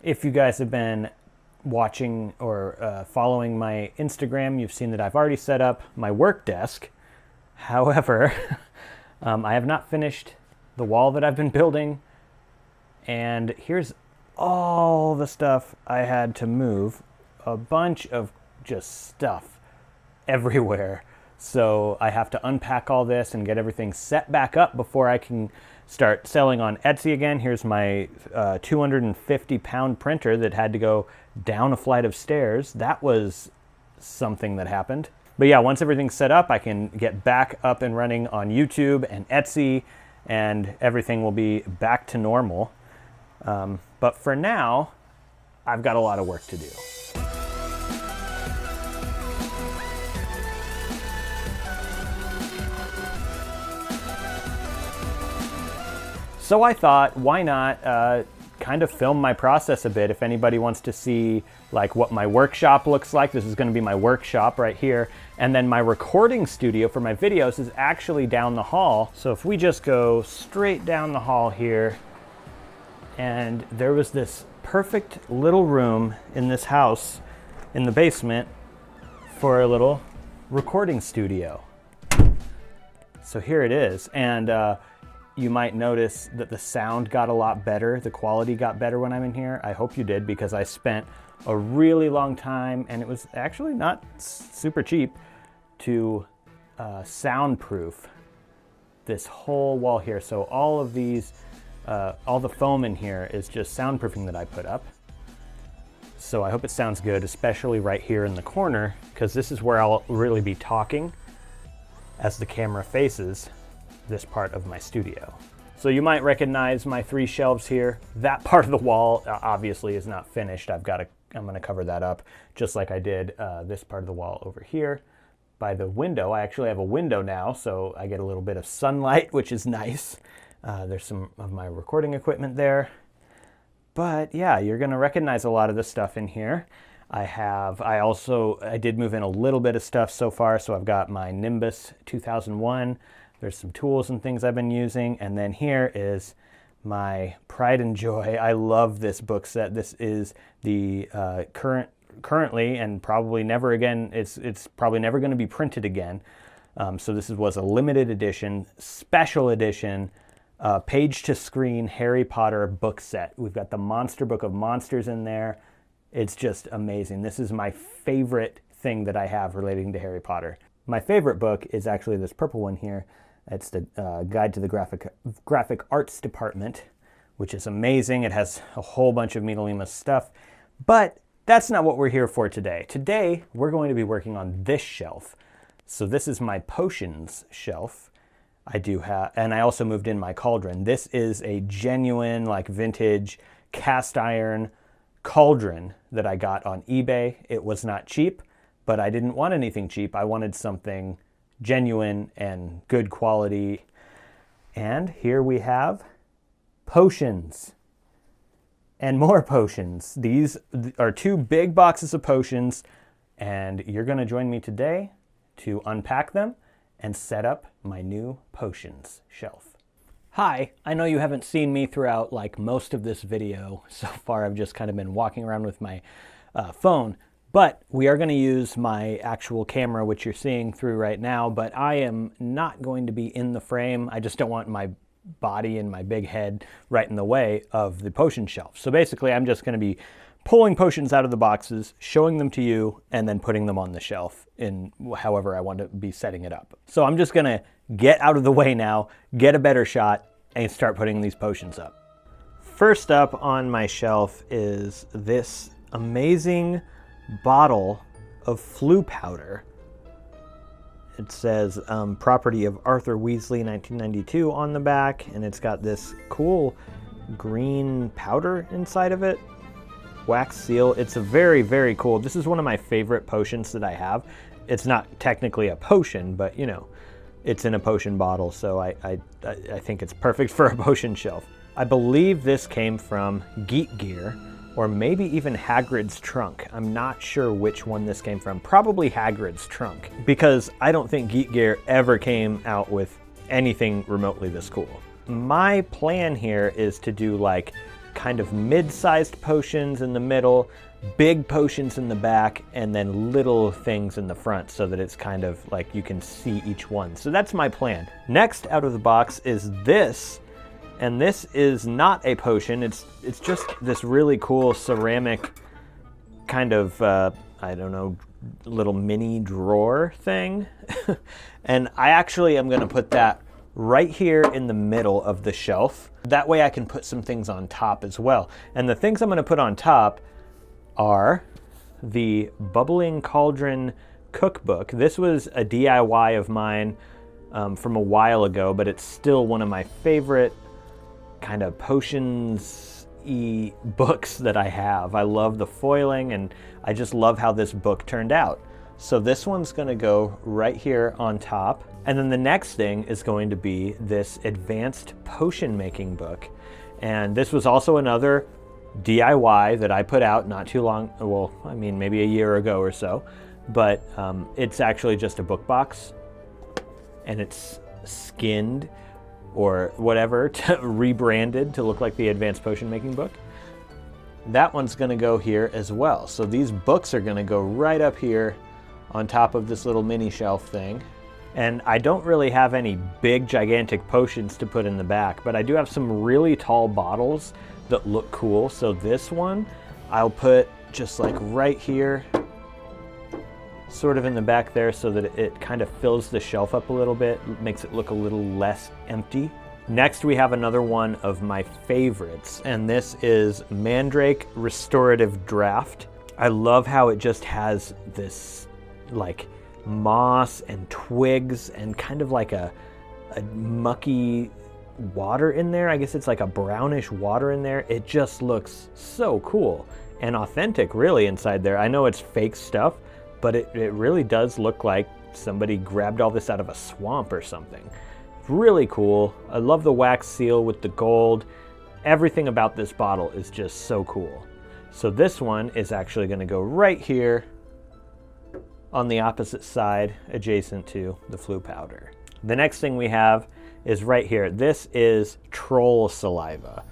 If you guys have been watching or following my Instagram, you've seen that I've already set up my work desk. However, I have not finished the wall that I've been building, and here's all the stuff I had to move. A bunch of just stuff everywhere. So I have to unpack all this and get everything set back up before I can start selling on Etsy again. Here's my 250-pound printer that had to go down a flight of stairs. That was something that happened. But yeah, once everything's set up, I can get back up and running on YouTube and Etsy, and everything will be back to normal. But for now, I've got a lot of work to do. So I thought, why not kind of film my process a bit if anybody wants to see like what my workshop looks like. This is going to be my workshop right here. And then my recording studio for my videos is actually down the hall. So if we just go straight down the hall here, and there was this perfect little room in this house in the basement for a little recording studio. So here it is. And you might notice that the sound got a lot better. The quality got better when I'm in here. I hope you did, because I spent a really long time, and it was actually not super cheap, to soundproof this whole wall here. So all of these, all the foam in here is just soundproofing that I put up. So I hope it sounds good, especially right here in the corner, because this is where I'll really be talking as the camera faces this part of my studio. So you might recognize my 3 shelves here. That part of the wall obviously is not finished. I'm gonna cover that up just like I did this part of the wall over here by the window. I actually have a window now, so I get a little bit of sunlight, which is nice. There's some of my recording equipment there. But yeah, you're gonna recognize a lot of the stuff in here. I did move in a little bit of stuff so far. So I've got my Nimbus 2001. There's some tools and things I've been using. And then here is my pride and joy. I love this book set. This is the currently and probably never again, it's probably never going to be printed again. So this was a limited edition, special edition, page to screen Harry Potter book set. We've got the Monster Book of Monsters in there. It's just amazing. This is my favorite thing that I have relating to Harry Potter. My favorite book is actually this purple one here. It's the Guide to the Graphic Arts Department, which is amazing. It has a whole bunch of Meet stuff, but that's not what we're here for today. Today, we're going to be working on this shelf. So this is my potions shelf. And I also moved in my cauldron. This is a genuine, like vintage cast iron cauldron that I got on eBay. It was not cheap, but I didn't want anything cheap. I wanted something genuine and good quality. And here we have potions and more potions. These are 2 big boxes of potions, and you're going to join me today to unpack them and set up my new potions shelf. Hi, I know you haven't seen me throughout like most of this video. So far I've just kind of been walking around with my phone. But we are going to use my actual camera, which you're seeing through right now, but I am not going to be in the frame. I just don't want my body and my big head right in the way of the potion shelf. So basically, I'm just going to be pulling potions out of the boxes, showing them to you, and then putting them on the shelf in however I want to be setting it up. So I'm just going to get out of the way now, get a better shot, and start putting these potions up. First up on my shelf is this amazing bottle of flu powder. It says property of Arthur Weasley 1992 on the back, and it's got this cool green powder inside of it. Wax seal. It's a very, very cool. This is one of my favorite potions that I have. It's not technically a potion, but you know, it's in a potion bottle, so I think it's perfect for a potion shelf. I believe this came from Geek Gear, or maybe even Hagrid's trunk. I'm not sure which one this came from. Probably Hagrid's trunk, because I don't think Geek Gear ever came out with anything remotely this cool. My plan here is to do like kind of mid-sized potions in the middle, big potions in the back, and then little things in the front so that it's kind of like you can see each one. So that's my plan. Next out of the box is this, and this is not a potion. It's just this really cool ceramic kind of, I don't know, little mini drawer thing. And I actually am gonna put that right here in the middle of the shelf. That way I can put some things on top as well. And the things I'm gonna put on top are the Bubbling Cauldron cookbook. This was a DIY of mine from a while ago, but it's still one of my favorite kind of potions-y books that I have. I love the foiling, and I just love how this book turned out. So this one's gonna go right here on top. And then the next thing is going to be this advanced potion making book. And this was also another DIY that I put out not too long, well, I mean, maybe a year ago or so, but it's actually just a book box, and it's skinned or whatever, rebranded to look like the advanced potion making book. That one's gonna go here as well. So these books are gonna go right up here on top of this little mini shelf thing. And I don't really have any big gigantic potions to put in the back, but I do have some really tall bottles that look cool. So this one I'll put just like right here, sort of in the back there, so that it kind of fills the shelf up a little bit, makes it look a little less empty. Next we have another one of my favorites, and this is Mandrake Restorative Draft. I love how it just has this like moss and twigs and kind of like a mucky water in there. I guess it's like a brownish water in there. It just looks so cool and authentic really inside there. I know it's fake stuff, but it really does look like somebody grabbed all this out of a swamp or something. Really cool. I love the wax seal with the gold. Everything about this bottle is just so cool. So this one is actually going to go right here on the opposite side, adjacent to the Floo powder. The next thing we have is right here. This troll saliva,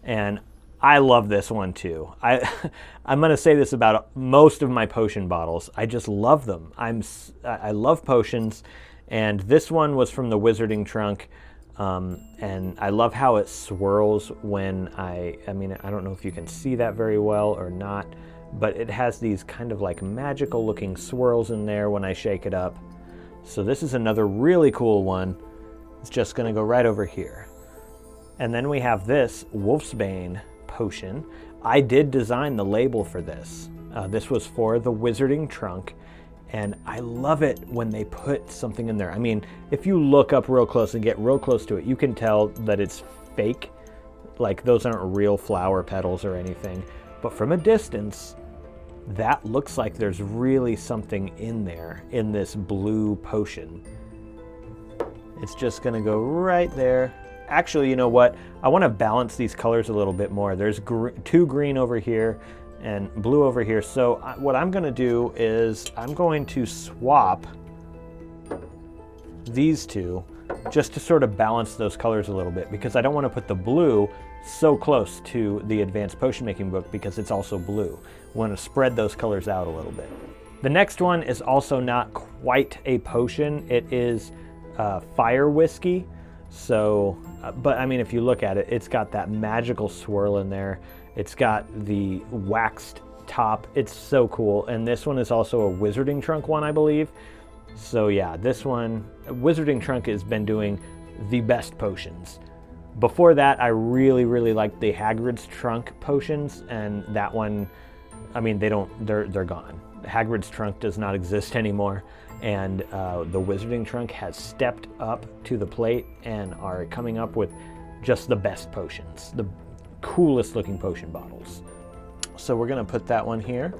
and I love this one too. I'm gonna say this about most of my potion bottles. I just love them. I love potions, and this one was from the Wizarding trunk, and I love how it swirls when I mean, I don't know if you can see that very well or not, but it has these kind of like magical looking swirls in there when I shake it up. So this is another really cool one. It's just gonna go right over here. And then we have this Wolfsbane potion. I did design the label for this. This was for the Wizarding trunk, and I love it when they put something in there. I mean, if you look up real close and get real close to it, you can tell that it's fake. Like those aren't real flower petals or anything, but from a distance, that looks like there's really something in there in this blue potion. It's just gonna go right there. Actually, you know what? I wanna balance these colors a little bit more. There's two green over here and blue over here. So what I'm gonna do is I'm going to swap these two just to sort of balance those colors a little bit, because I don't wanna put the blue so close to the advanced potion making book because it's also blue. I want to spread those colors out a little bit. The next one is also not quite a potion. It is fire whiskey. So, but I mean, if you look at it, it's got that magical swirl in there. It's got the waxed top. It's so cool. And this one is also a Wizarding trunk one, I believe. So yeah, this one, Wizarding trunk has been doing the best potions. Before that, I really, really liked the Hagrid's trunk potions, and that one, I mean, they're gone. Hagrid's trunk does not exist anymore, and the Wizarding trunk has stepped up to the plate and are coming up with just the best potions, the coolest looking potion bottles. So we're gonna put that one here.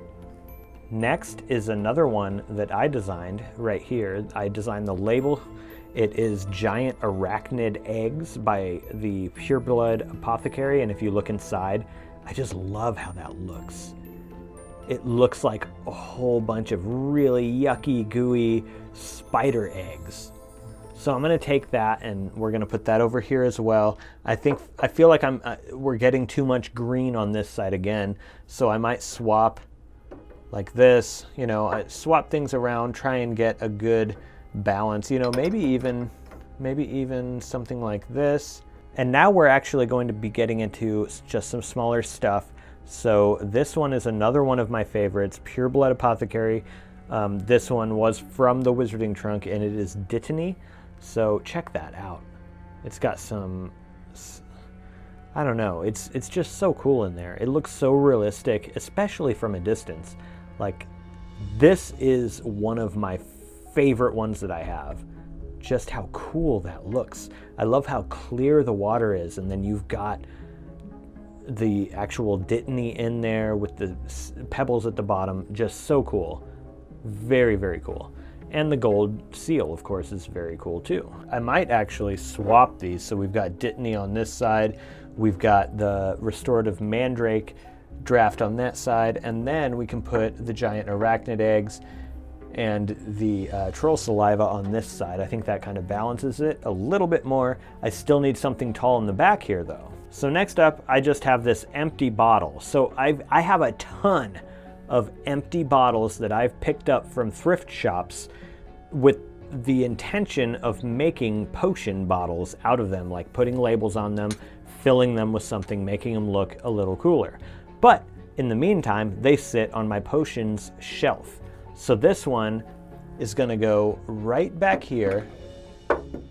Next is another one that I designed right here. I designed the label. It is Giant Arachnid Eggs by the Pureblood Apothecary, and if you look inside, I just love how that looks. It looks like a whole bunch of really yucky, gooey spider eggs. So I'm going to take that and we're going to put that over here as well. I feel like we're getting too much green on this side again, so I might swap like this, you know, I swap things around, try and get a good balance, you know, maybe even something like this. And now we're actually going to be getting into just some smaller stuff. So this one is another one of my favorites, Pure Blood Apothecary. This one was from the Wizarding Trunk, and it is Dittany. So check that out. It's got some, I don't know, it's just so cool in there. It looks so realistic, especially from a distance. Like, this is one of my favorite ones that I have. Just how cool that looks. I love how clear the water is, and then you've got the actual Dittany in there with the pebbles at the bottom. Just so cool. Very, very cool. And the gold seal, of course, is very cool too. I might actually swap these. So we've got Dittany on this side. We've got the Restorative Mandrake draft on that side. And then we can put the giant arachnid eggs and the troll saliva on this side. I think that kind of balances it a little bit more. I still need something tall in the back here though. So next up, I just have this empty bottle. So I have a ton of empty bottles that I've picked up from thrift shops with the intention of making potion bottles out of them, like putting labels on them, filling them with something, making them look a little cooler. But in the meantime, they sit on my potions shelf. So this one is gonna go right back here,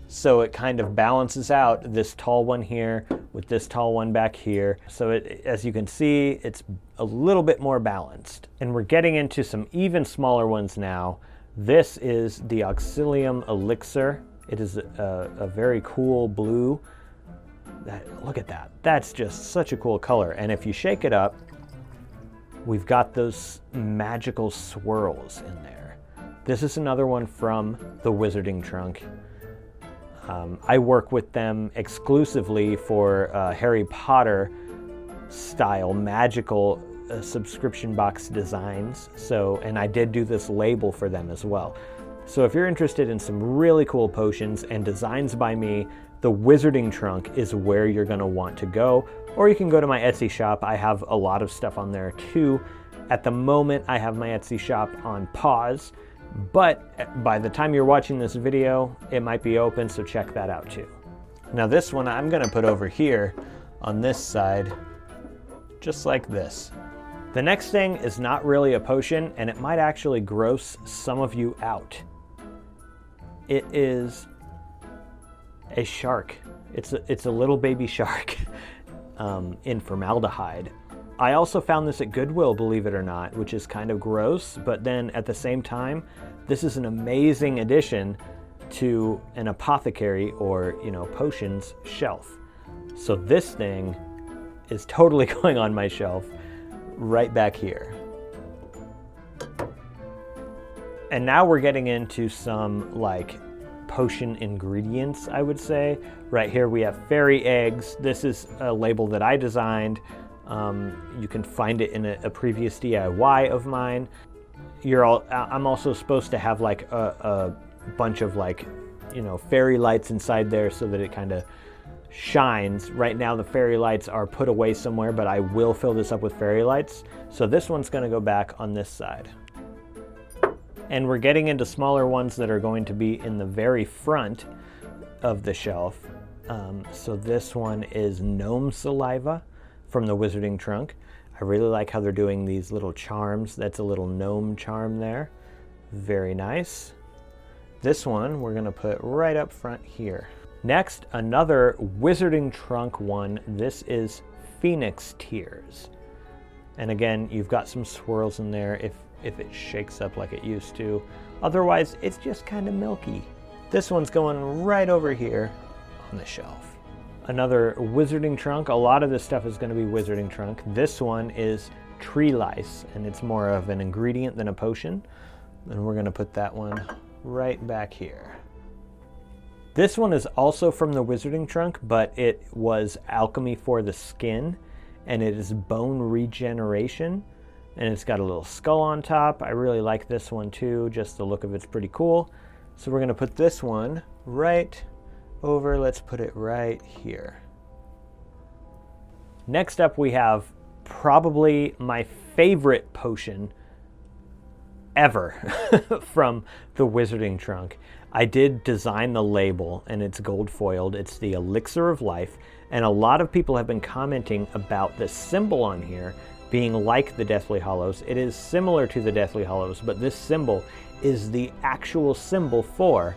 so it kind of balances out this tall one here with this tall one back here. So as you can see, it's a little bit more balanced. And we're getting into some even smaller ones now. This is the Auxilium Elixir. It is a very cool blue. Look at that. That's just such a cool color. And if you shake it up, we've got those magical swirls in there. This is another one from the Wizarding Trunk. I work with them exclusively for Harry Potter style magical subscription box designs. So, and I did do this label for them as well. So if you're interested in some really cool potions and designs by me, the Wizarding Trunk is where you're gonna want to go. Or you can go to my Etsy shop. I have a lot of stuff on there too. At the moment, I have my Etsy shop on pause, but by the time you're watching this video, it might be open, so check that out too. Now this one I'm gonna put over here on this side, just like this. The next thing is not really a potion, and it might actually gross some of you out. It is a shark. It's a little baby shark in formaldehyde. I also found this at Goodwill, believe it or not, which is kind of gross, but then at the same time, this is an amazing addition to an apothecary or, you know, potions shelf. So this thing is totally going on my shelf right back here. And now we're getting into some like potion ingredients, I would say. Right here we have fairy eggs. This is a label that I designed. You can find it in a previous DIY of mine. I'm also supposed to have like a bunch of like, you know, fairy lights inside there so that it kind of shines. Right now the fairy lights are put away somewhere, but I will fill this up with fairy lights. So this one's going to go back on this side. And we're getting into smaller ones that are going to be in the very front of the shelf. So this one is gnome saliva from the Wizarding Trunk. I really like how they're doing these little charms. That's a little gnome charm there. Very nice. This one we're going to put right up front here. Next, another Wizarding Trunk one. This is Phoenix Tears. And again, you've got some swirls in there if it shakes up like it used to. Otherwise, it's just kind of milky. This one's going right over here on the shelf. Another Wizarding Trunk. A lot of this stuff is going to be Wizarding Trunk. This one is Tree Lice, and it's more of an ingredient than a potion. And we're going to put that one right back here. This one is also from the Wizarding Trunk, but it was Alchemy for the Skin, and it is Bone Regeneration, and it's got a little skull on top. I really like this one too, just the look of it's pretty cool. So we're going to put this one right over, let's put it right here. Next up we have probably my favorite potion ever from the Wizarding Trunk. I did design the label and it's gold foiled. It's the Elixir of Life, and a lot of people have been commenting about the symbol on here being like the Deathly Hallows. It is similar to the Deathly Hallows, but this symbol is the actual symbol for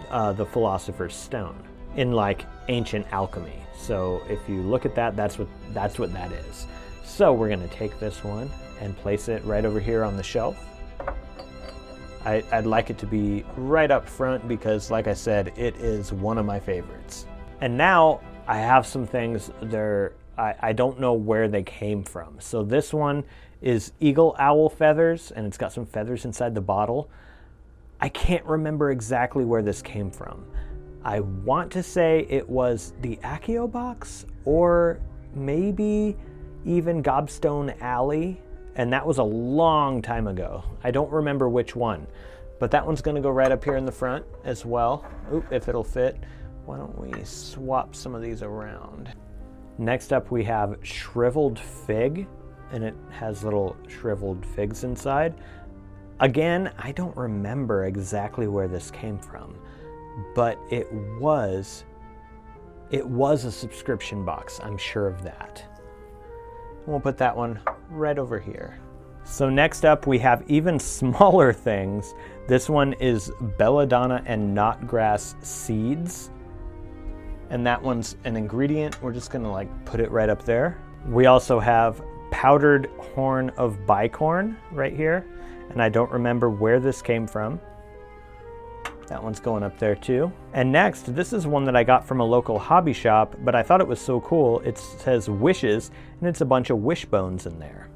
the Philosopher's Stone in like ancient alchemy. So if you look at that, that's what that is. So we're gonna take this one and place it right over here on the shelf. I'd like it to be right up front because, like I said, it is one of my favorites. And now I have some things there. I don't know where they came from. So this one is eagle owl feathers, and it's got some feathers inside the bottle. I can't remember exactly where this came from. I want to say it was the Accio box or maybe even Gobstone Alley, and that was a long time ago. I don't remember which one, but that one's gonna go right up here in the front as well. Oop, if it'll fit. Why don't we swap some of these around? Next up we have Shriveled Fig, and it has little shriveled figs inside. Again, I don't remember exactly where this came from, but it was a subscription box, I'm sure of that. We'll put that one right over here. So next up we have even smaller things. This one is Belladonna and Knotgrass seeds. And that one's an ingredient. We're just gonna like put it right up there. We also have Powdered Horn of Bicorn right here. And I don't remember where this came from. That one's going up there too. And next, this is one that I got from a local hobby shop, but I thought it was so cool. It says Wishes, and it's a bunch of wishbones in there.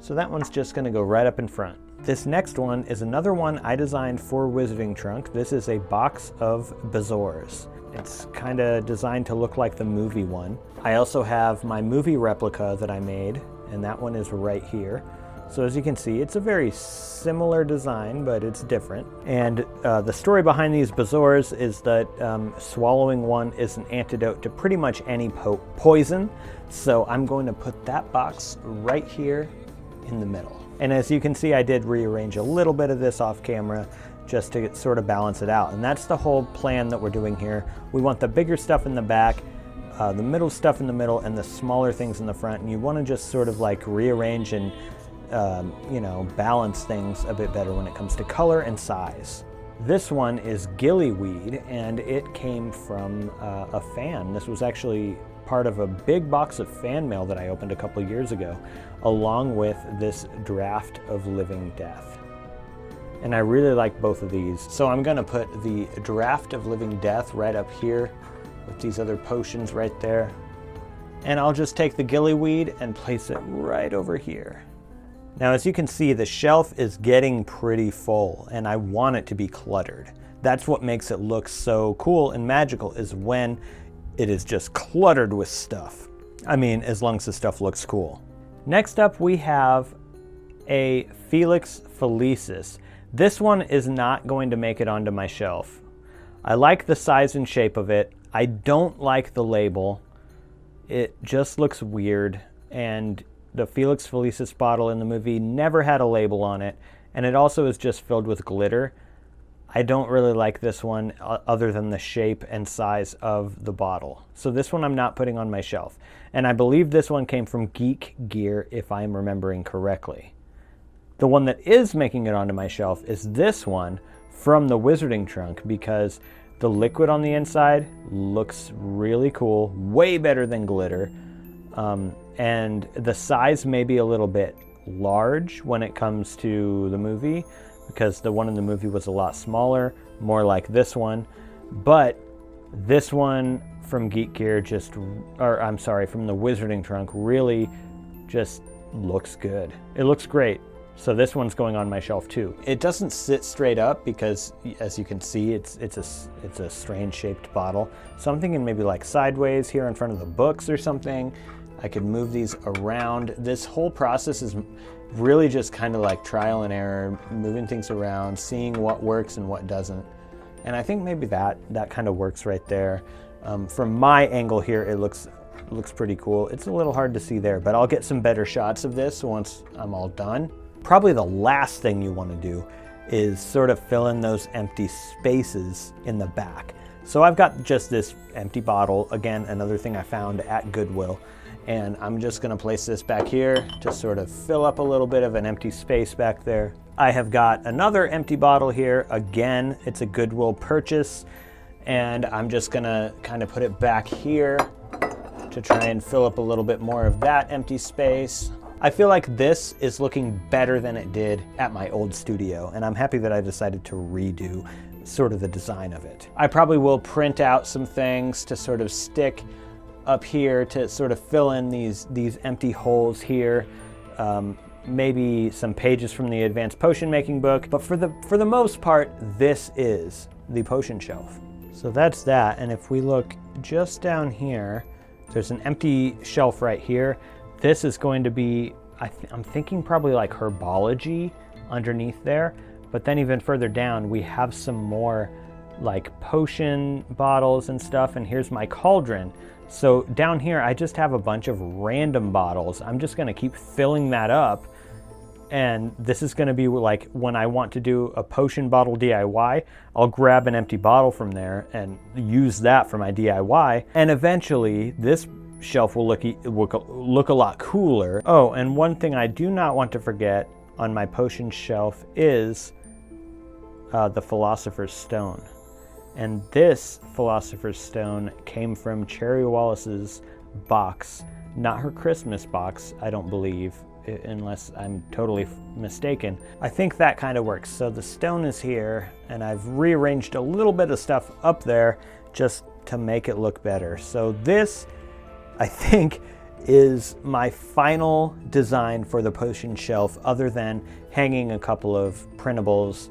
So that one's just gonna go right up in front. This next one is another one I designed for Wizarding Trunk. This is a box of Bazaars. It's kind of designed to look like the movie one. I also have my movie replica that I made, and that one is right here. So as you can see, it's a very similar design, but it's different. And the story behind these Bazaars is that swallowing one is an antidote to pretty much any poison. So I'm going to put that box right here in the middle. And as you can see, I did rearrange a little bit of this off camera just to sort of balance it out. And that's the whole plan that we're doing here. We want the bigger stuff in the back, the middle stuff in the middle, and the smaller things in the front. And you want to just sort of like rearrange and balance things a bit better when it comes to color and size. This one is Gillyweed, and it came from a fan. This was actually part of a big box of fan mail that I opened a couple years ago, along with this Draft of Living Death. And I really like both of these. So I'm gonna put the Draft of Living Death right up here with these other potions right there. And I'll just take the Gillyweed and place it right over here. Now, as you can see, the shelf is getting pretty full, and I want it to be cluttered. That's what makes it look so cool and magical, is when it is just cluttered with stuff. I mean, as long as the stuff looks cool. Next up, we have a Felix Felicis. This one is not going to make it onto my shelf. I like the size and shape of it. I don't like the label. It just looks weird, and the Felix Felicis bottle in the movie never had a label on it, and it also is just filled with glitter. I don't really like this one other than the shape and size of the bottle. So this one I'm not putting on my shelf. And I believe this one came from Geek Gear, if I'm remembering correctly. The one that is making it onto my shelf is this one from the Wizarding Trunk, because the liquid on the inside looks really cool, way better than glitter. And the size may be a little bit large when it comes to the movie, because the one in the movie was a lot smaller, more like this one. But this one from Geek Gear from the Wizarding Trunk really just looks good. It looks great. So this one's going on my shelf too. It doesn't sit straight up because, as you can see, it's a strange shaped bottle. So I'm thinking maybe like sideways here in front of the books or something. I could move these around. This whole process is really just kind of like trial and error, moving things around, seeing what works and what doesn't. And I think maybe that kind of works right there. From my angle here, it looks pretty cool. It's a little hard to see there, but I'll get some better shots of this once I'm all done. Probably the last thing you want to do is sort of fill in those empty spaces in the back. So I've got just this empty bottle, again, another thing I found at Goodwill, and I'm just gonna place this back here to sort of fill up a little bit of an empty space back there. I have got another empty bottle here. Again, it's a Goodwill purchase, and I'm just gonna kind of put it back here to try and fill up a little bit more of that empty space. I feel like this is looking better than it did at my old studio, and I'm happy that I decided to redo sort of the design of it. I probably will print out some things to sort of stick up here to sort of fill in these empty holes here. Maybe some pages from the advanced potion making book, but for the most part, this is the potion shelf. So that's that, and if we look just down here, there's an empty shelf right here. This is going to be, I'm thinking probably like herbology underneath there. But then even further down, we have some more like potion bottles and stuff. And here's my cauldron. So down here, I just have a bunch of random bottles. I'm just gonna keep filling that up. And this is gonna be like when I want to do a potion bottle DIY, I'll grab an empty bottle from there and use that for my DIY. And eventually this shelf will look a lot cooler. Oh, and one thing I do not want to forget on my potion shelf is the Philosopher's Stone. And this Philosopher's Stone came from Cherry Wallace's box, not her Christmas box, I don't believe, unless I'm totally mistaken. I think that kind of works. So the stone is here, and I've rearranged a little bit of stuff up there just to make it look better. So this, I think, is my final design for the potion shelf, other than hanging a couple of printables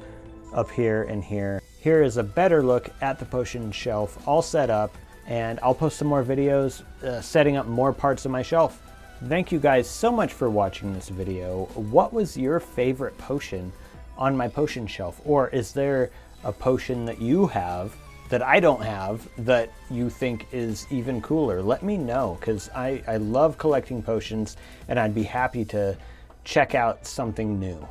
up here and here. Here is a better look at the potion shelf all set up, and I'll post some more videos setting up more parts of my shelf. Thank you guys so much for watching this video. What was your favorite potion on my potion shelf? Or is there a potion that you have that I don't have that you think is even cooler? Let me know, because I love collecting potions, and I'd be happy to check out something new.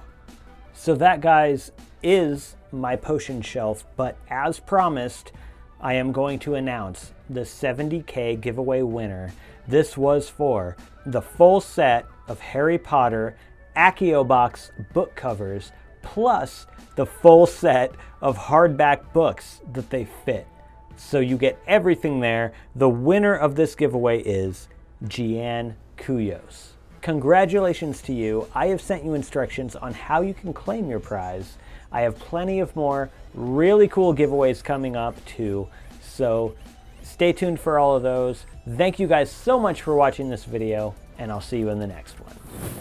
So that, guys, is my potion shelf, but as promised, I am going to announce the 70K giveaway winner. This was for the full set of Harry Potter Accio Box book covers, plus the full set of hardback books that they fit. So you get everything there. The winner of this giveaway is Gian Kuyos. Congratulations to you. I have sent you instructions on how you can claim your prize. I have plenty of more really cool giveaways coming up too, so stay tuned for all of those. Thank you guys so much for watching this video, and I'll see you in the next one.